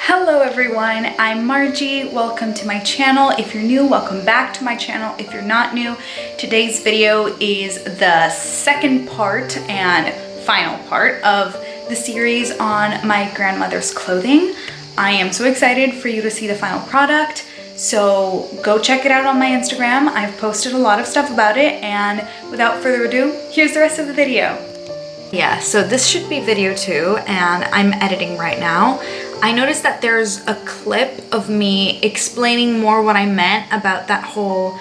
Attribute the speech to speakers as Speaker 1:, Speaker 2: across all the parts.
Speaker 1: Hello everyone, I'm Margie. Welcome to my channel. If you're new, welcome back to my channel. If you're not new, today's video is the second part and final part of the series on my grandmother's clothing. I am so excited for you to see the final product. So go check it out on my Instagram. I've posted a lot of stuff about it, and without further ado, here's the rest of the video. Yeah, so this should be video 2 and I'm editing right now. I noticed that there's a clip of me explaining more what I meant about that whole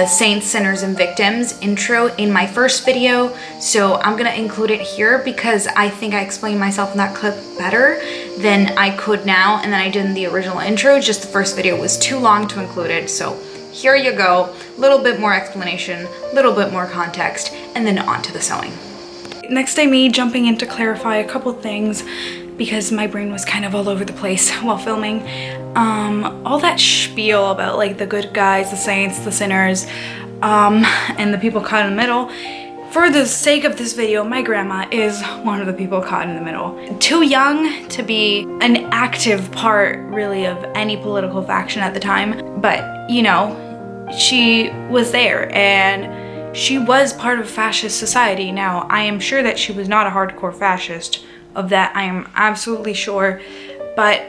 Speaker 1: saints, sinners, and victims intro in my first video, so I'm gonna include it here because I think I explained myself in that clip better than I could now and then I did in the original intro. Just the first video was too long to include it, so here you go. A little bit more explanation, a little bit more context, and then on to the sewing. Next day, me jumping in to clarify a couple things because my brain was kind of all over the place while filming. All that spiel about like the good guys, the saints, the sinners, and the people caught in the middle. For the sake of this video, my grandma is one of the people caught in the middle. Too young to be an active part really of any political faction at the time, but you know, she was there and she was part of fascist society. Now, I am sure that she was not a hardcore fascist. Of that, I am absolutely sure. But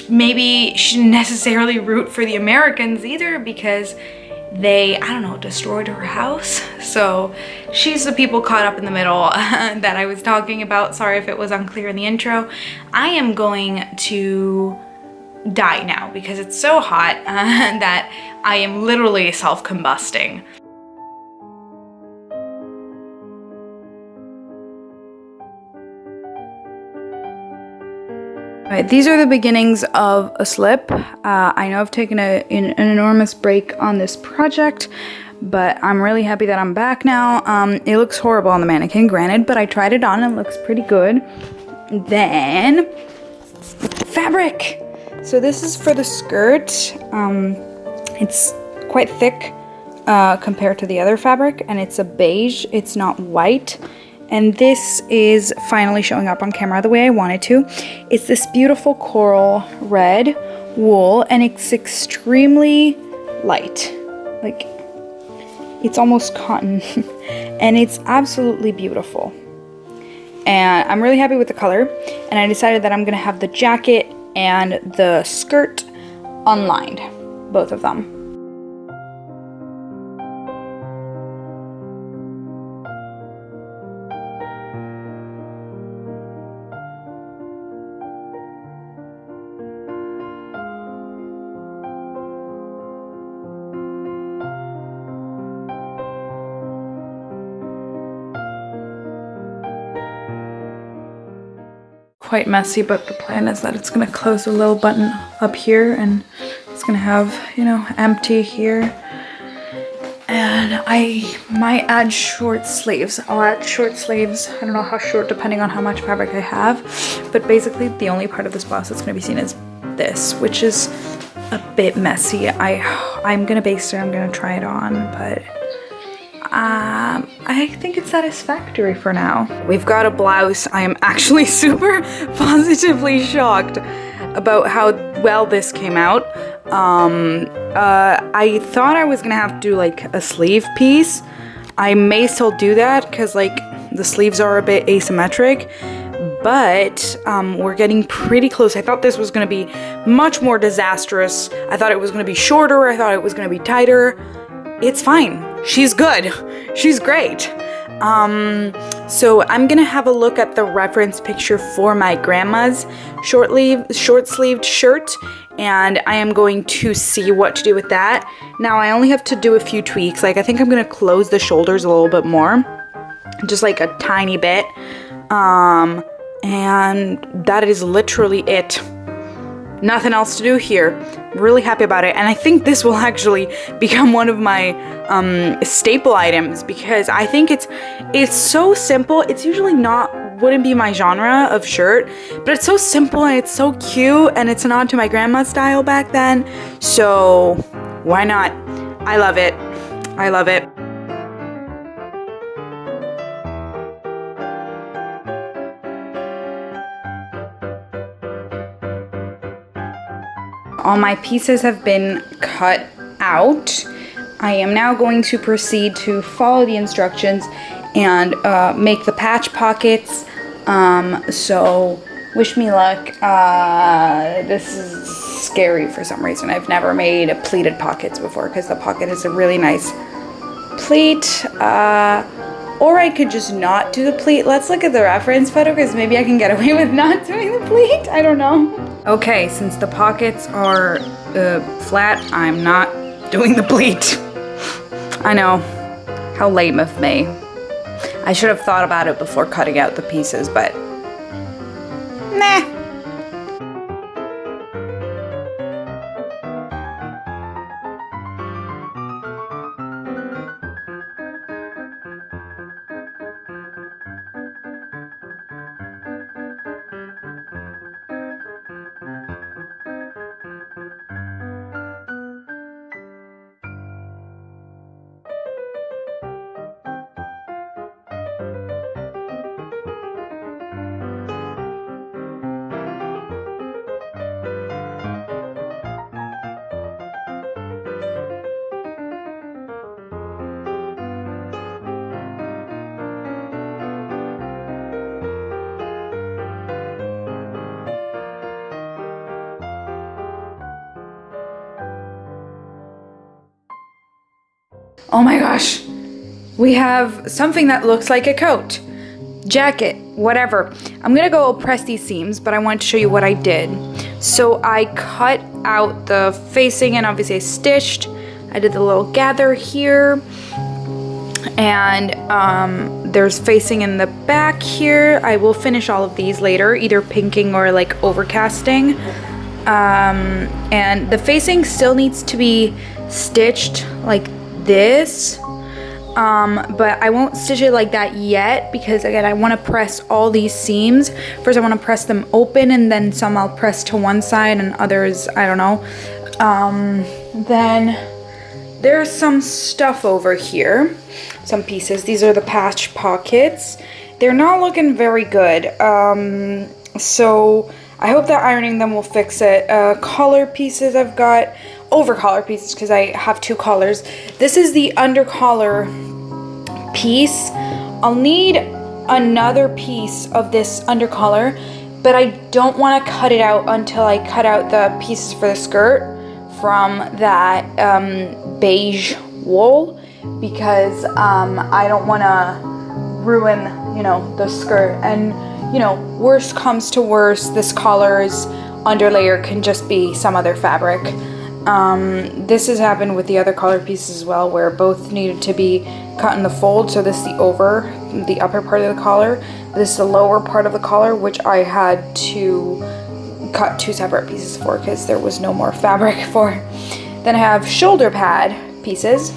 Speaker 1: maybe she didn't necessarily root for the Americans either because they, I don't know, destroyed her house. So she's the people caught up in the middle that I was talking about. Sorry if it was unclear in the intro. I am going to die now because it's so hot that I am literally self-combusting. Alright, these are the beginnings of a slip. I know I've taken an enormous break on this project, but I'm really happy that I'm back now. It looks horrible on the mannequin, granted, but I tried it on and it looks pretty good. Then, fabric! So this is for the skirt. It's quite thick compared to the other fabric, and it's a beige, it's not white. And this is finally showing up on camera the way I wanted to. It's this beautiful coral red wool, and it's extremely light. Like, it's almost cotton, and it's absolutely beautiful. And I'm really happy with the color, and I decided that I'm gonna have the jacket and the skirt unlined, both of them. Quite messy, but the plan is that it's gonna close a little button up here and it's gonna have, you know, empty here. And I might add short sleeves. I'll add short sleeves. I don't know how short depending on how much fabric I have, but basically the only part of this blouse that's gonna be seen is this, which is a bit messy. I'm gonna baste it, I'm gonna try it on, but I think it's satisfactory for now. We've got a blouse. I am actually super positively shocked about how well this came out. I thought I was gonna have to do like a sleeve piece. I may still do that because like the sleeves are a bit asymmetric, but we're getting pretty close. I thought this was gonna be much more disastrous. I thought it was gonna be shorter. I thought it was gonna be tighter. It's fine. She's good. She's great. So I'm gonna have a look at the reference picture for my grandma's short-sleeved shirt, and I am going to see what to do with that. Now I only have to do a few tweaks. Like I think I'm gonna close the shoulders a little bit more, just like a tiny bit, and that is literally it. Nothing else to do here. Really happy about it, and I think this will actually become one of my staple items because I think it's so simple. It's usually wouldn't be my genre of shirt, but it's so simple and it's so cute, and it's a nod to my grandma's style back then, so why not? I love it. I love it. All my pieces have been cut out. I am now going to proceed to follow the instructions and make the patch pockets. So wish me luck. This is scary for some reason. I've never made pleated pockets before because the pocket is a really nice pleat. Or I could just not do the pleat. Let's look at the reference photo because maybe I can get away with not doing the pleat. I don't know. Okay, since the pockets are flat, I'm not doing the pleat. I know. How lame of me. I should have thought about it before cutting out the pieces, but nah. Oh my gosh, we have something that looks like a coat, jacket, whatever. I'm gonna go press these seams, but I want to show you what I did. So I cut out the facing and obviously I stitched. I did the little gather here, and there's facing in the back here. I will finish all of these later, either pinking or like overcasting. And the facing still needs to be stitched like this, but I won't stitch it like that yet because again I want to press all these seams. First I want to press them open and then some I'll press to one side and others I don't know. Then there's some stuff over here, some pieces. These are the patch pockets. They're not looking very good, so I hope that ironing them will fix it. Collar pieces I've got, over collar pieces because I have two collars. This is the under collar piece. I'll need another piece of this under collar, but I don't want to cut it out until I cut out the pieces for the skirt from that beige wool because I don't want to ruin, you know, the skirt. And you know, worst comes to worst, this collar's underlayer can just be some other fabric. This has happened with the other collar pieces as well, where both needed to be cut in the fold. So this is the upper part of the collar. This is the lower part of the collar, which I had to cut two separate pieces for because there was no more fabric for. Then I have shoulder pad pieces,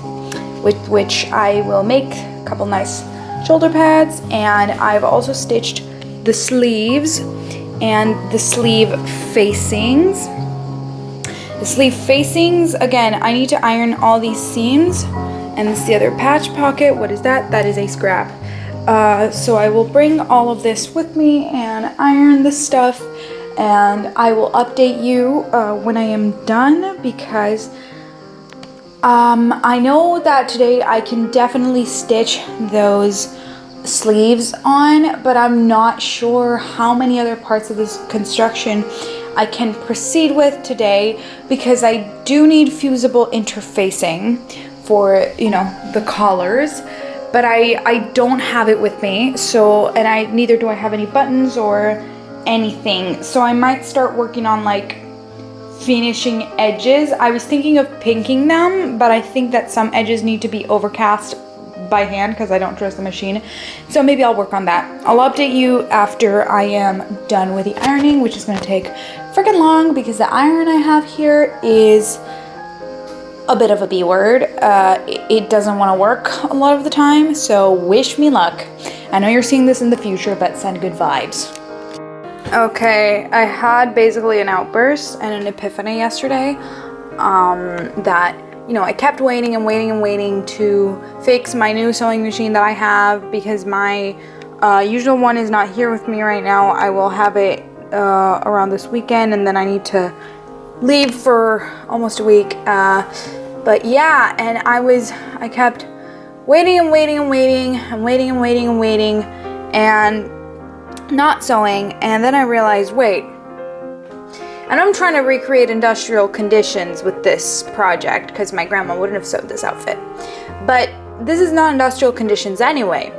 Speaker 1: which I will make a couple nice shoulder pads, and I've also stitched the sleeves and the sleeve facings. The sleeve facings, again, I need to iron all these seams. And this is the other patch pocket. What is that? That is a scrap. So I will bring all of this with me and iron this stuff. And I will update you when I am done because I know that today I can definitely stitch those sleeves on, but I'm not sure how many other parts of this construction I can proceed with today because I do need fusible interfacing for, you know, the collars, but I don't have it with me. So, and neither do I have any buttons or anything. So I might start working on like finishing edges. I was thinking of pinking them, but I think that some edges need to be overcast by hand because I don't trust the machine. So maybe I'll work on that. I'll update you after I am done with the ironing, which is going to take freaking long because the iron I have here is a bit of a B word. It doesn't want to work a lot of the time, so wish me luck. I know you're seeing this in the future, but send good vibes. Okay, I had basically an outburst and an epiphany yesterday that, you know, I kept waiting and waiting and waiting to fix my new sewing machine that I have because my usual one is not here with me right now. I will have it around this weekend, and then I need to leave for almost a week. But yeah, and I kept waiting and waiting and waiting and waiting and waiting and waiting and not sewing. And then I realized, wait, and I'm trying to recreate industrial conditions with this project because my grandma wouldn't have sewed this outfit. But this is not industrial conditions anyway.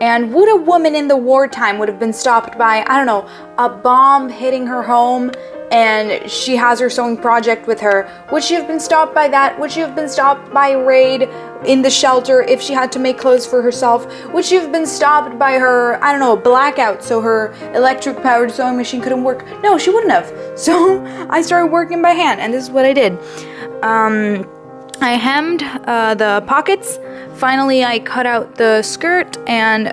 Speaker 1: And would a woman in the wartime would have been stopped by, I don't know, a bomb hitting her home and she has her sewing project with her? Would she have been stopped by that? Would she have been stopped by a raid in the shelter if she had to make clothes for herself? Would she have been stopped by her, I don't know, blackout so her electric powered sewing machine couldn't work? No, she wouldn't have. So I started working by hand, and this is what I did. I hemmed the pockets. Finally, I cut out the skirt and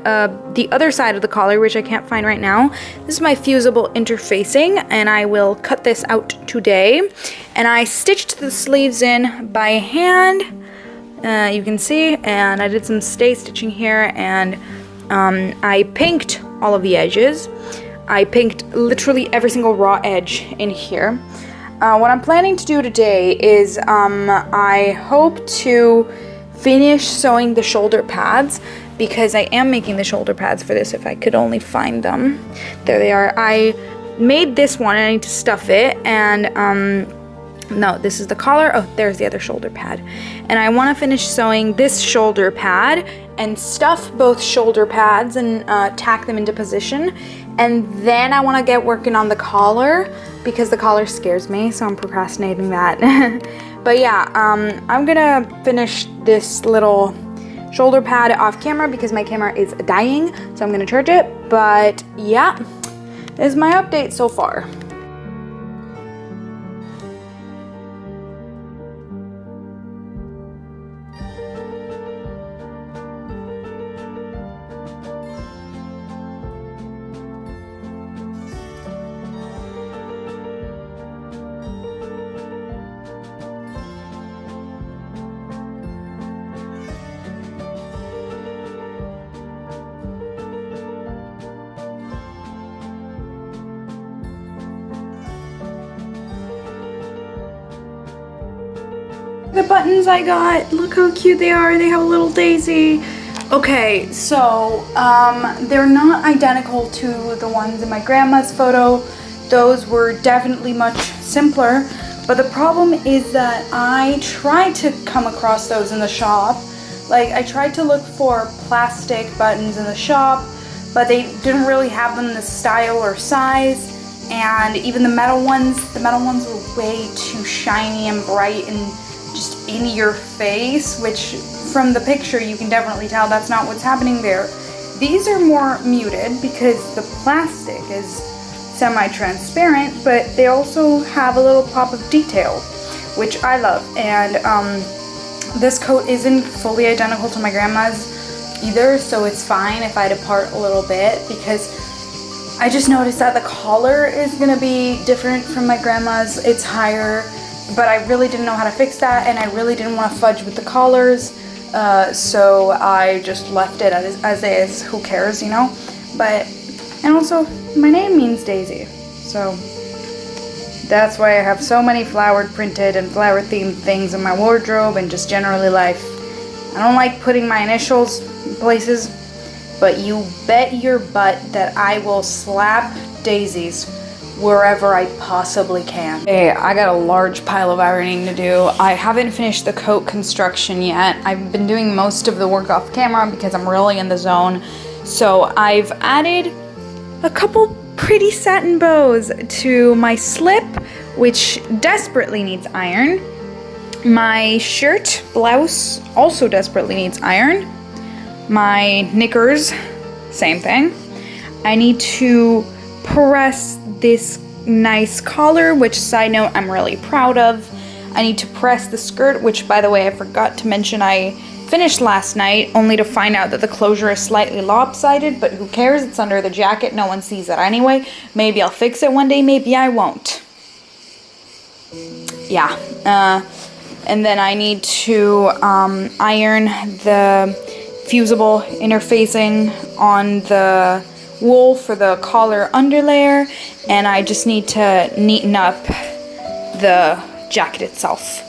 Speaker 1: the other side of the collar, which I can't find right now. This is my fusible interfacing, and I will cut this out today. And I stitched the sleeves in by hand, you can see, and I did some stay stitching here, and I pinked all of the edges. I pinked literally every single raw edge in here. What I'm planning to do today is I hope to finish sewing the shoulder pads, because I am making the shoulder pads for this if I could only find them. There they are. I made this one and I need to stuff it, and no, this is the collar. Oh, there's the other shoulder pad. And I want to finish sewing this shoulder pad and stuff both shoulder pads and tack them into position. And then I want to get working on the collar, because the collar scares me, so I'm procrastinating that. But yeah, I'm gonna finish this little shoulder pad off camera because my camera is dying, so I'm gonna charge it. But yeah, this is my update so far. The buttons I got, look how cute they are. They have a little daisy. Okay, so they're not identical to the ones in my grandma's photo. Those were definitely much simpler, but the problem is that I tried to come across those in the shop. Like, I tried to look for plastic buttons in the shop, but they didn't really have them in the style or size. And even the metal ones were way too shiny and bright and just in your face, which from the picture you can definitely tell that's not what's happening there. These are more muted because the plastic is semi-transparent, but they also have a little pop of detail, which I love. And this coat isn't fully identical to my grandma's either, so it's fine if I depart a little bit, because I just noticed that the collar is gonna be different from my grandma's. It's higher, but I really didn't know how to fix that, and I really didn't want to fudge with the collars, so I just left it as is. Who cares, you know? And also, my name means Daisy, so that's why I have so many flowered printed and flower themed things in my wardrobe and just generally life. I don't like putting my initials in places, but you bet your butt that I will slap daisies wherever I possibly can. Hey, I got a large pile of ironing to do. I haven't finished the coat construction yet. I've been doing most of the work off camera because I'm really in the zone. So I've added a couple pretty satin bows to my slip, which desperately needs iron. My shirt, blouse, also desperately needs iron. My knickers, same thing. I need to press this nice collar, which, side note, I'm really proud of. I need to press the skirt, which, by the way, I forgot to mention I finished last night, only to find out that the closure is slightly lopsided, but who cares? It's under the jacket. No one sees it anyway. Maybe I'll fix it one day. Maybe I won't. Yeah. And then I need to iron the fusible interfacing on the wool for the collar underlayer, and I just need to neaten up the jacket itself.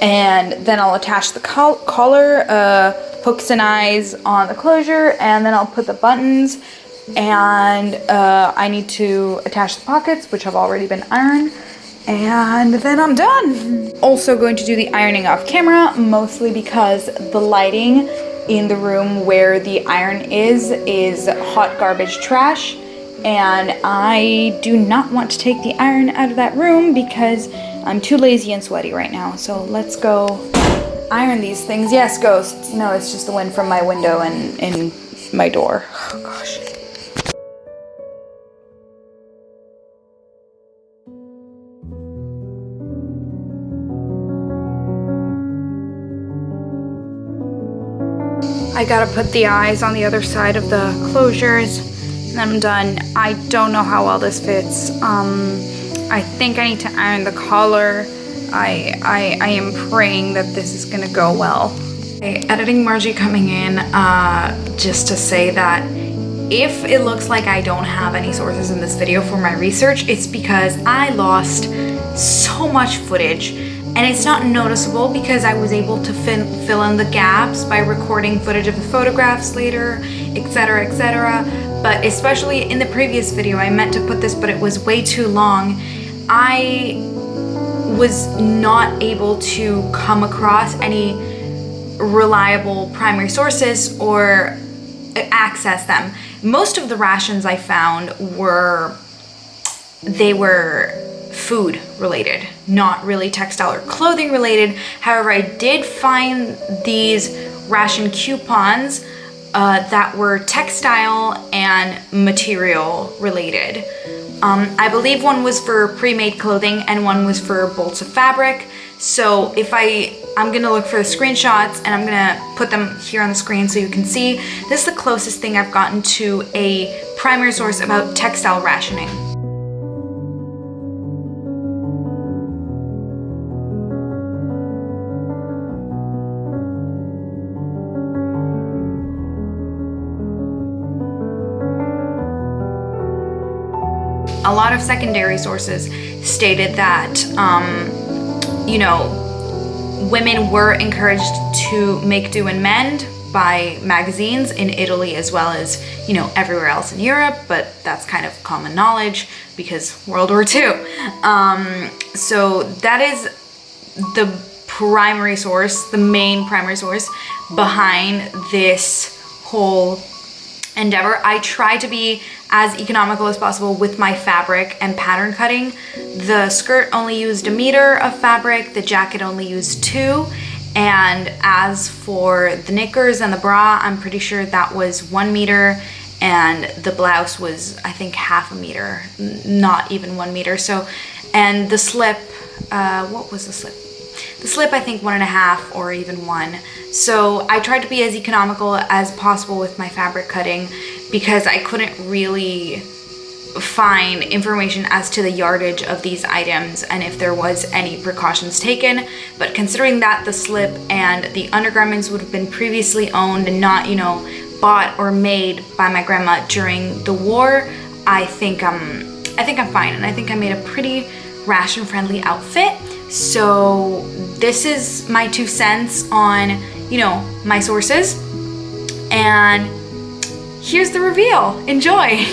Speaker 1: And then I'll attach the collar, hooks and eyes on the closure, and then I'll put the buttons, and I need to attach the pockets, which have already been ironed, and then I'm done. Also going to do the ironing off camera, mostly because the lighting in the room where the iron is hot garbage trash, and I do not want to take the iron out of that room because I'm too lazy and sweaty right now. So let's go iron these things. Yes, ghosts. No, it's just the wind from my window and my door. Oh gosh. I gotta put the eyes on the other side of the closures, and I'm done. I don't know how well this fits. I think I need to iron the collar. I am praying that this is gonna go well. Okay, editing Margie coming in, just to say that if it looks like I don't have any sources in this video for my research, it's because I lost so much footage. And it's not noticeable because I was able to fill in the gaps by recording footage of the photographs later, etc., etc. But especially in the previous video, I meant to put this, but it was way too long. I was not able to come across any reliable primary sources or access them. Most of the rations I found were food related, not really textile or clothing related. However, I did find these ration coupons that were textile and material related. I believe one was for pre-made clothing and one was for bolts of fabric. So if I'm gonna look for the screenshots and I'm gonna put them here on the screen so you can see. This is the closest thing I've gotten to a primary source about textile rationing. A lot of secondary sources stated that, you know, women were encouraged to make do and mend by magazines in Italy as well as, you know, everywhere else in Europe, but that's kind of common knowledge because World War II. So that is the primary source, the main primary source behind this whole endeavor. I try to be as economical as possible with my fabric and pattern cutting. The skirt only used 1 meter of fabric, the jacket only used 2, and as for the knickers and the bra, I'm pretty sure that was 1 meter, and the blouse was, I think, 1/2 meter, not even 1 meter. So, and the slip, what was the slip? The slip, I think 1.5 or even 1. So I tried to be as economical as possible with my fabric cutting because I couldn't really find information as to the yardage of these items and if there was any precautions taken. But considering that the slip and the undergarments would have been previously owned and not, you know, bought or made by my grandma during the war, I think I'm fine, and I think I made a pretty ration-friendly outfit. So this is my 2 cents on, you know, my sources, and here's the reveal. Enjoy.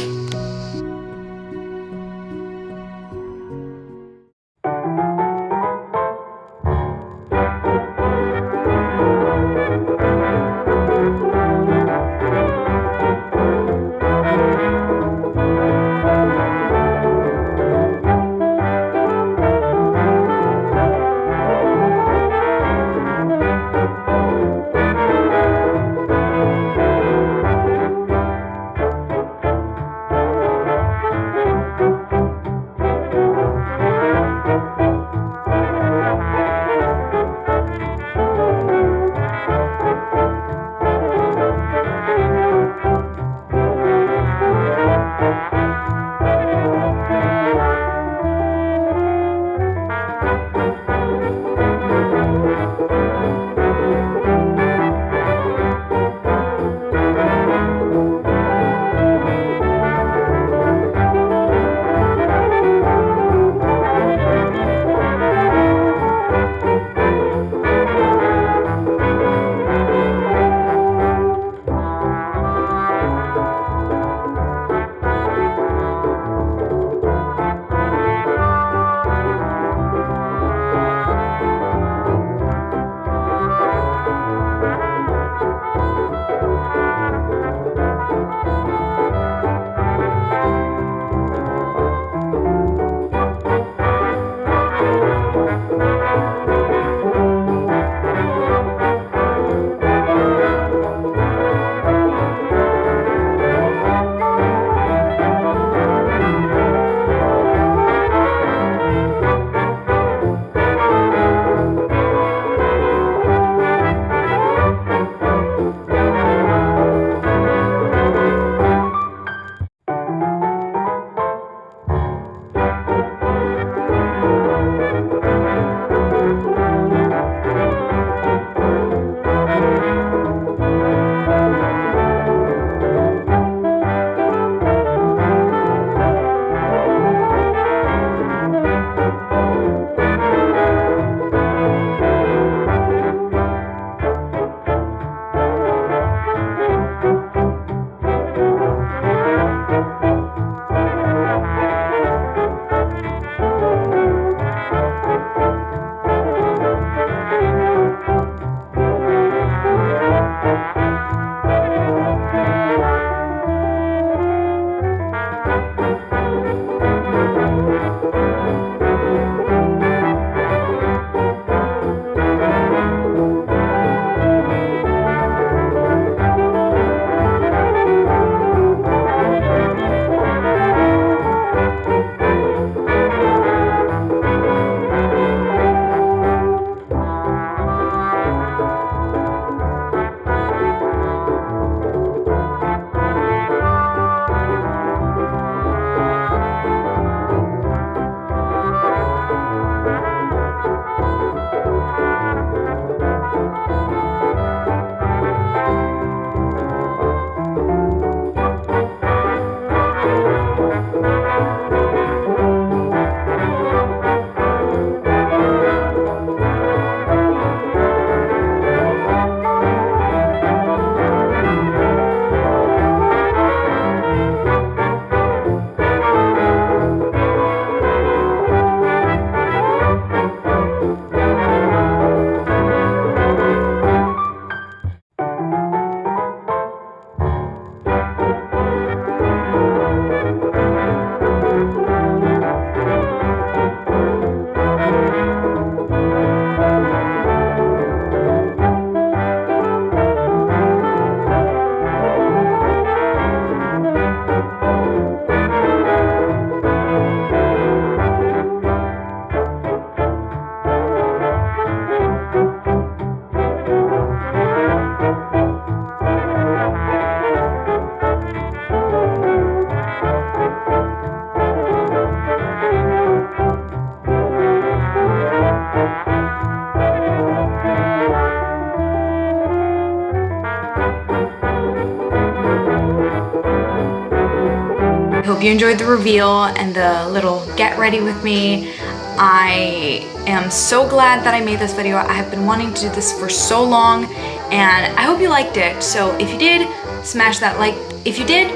Speaker 1: you enjoyed the reveal and the little get ready with me. I am so glad that I made this video. I have been wanting to do this for so long, and I hope you liked it. So if you did, smash that like. If you did,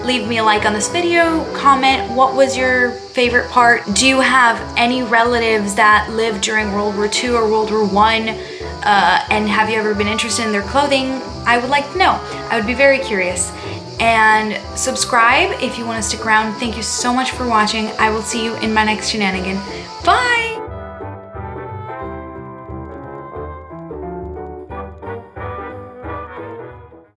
Speaker 1: leave me a like on this video, comment what was your favorite part. Do you have any relatives that lived during World War II or World War I? And have you ever been interested in their clothing? I would like to know. I would be very curious. And subscribe if you want to stick around. Thank you so much for watching. I will see you in my next shenanigan. Bye!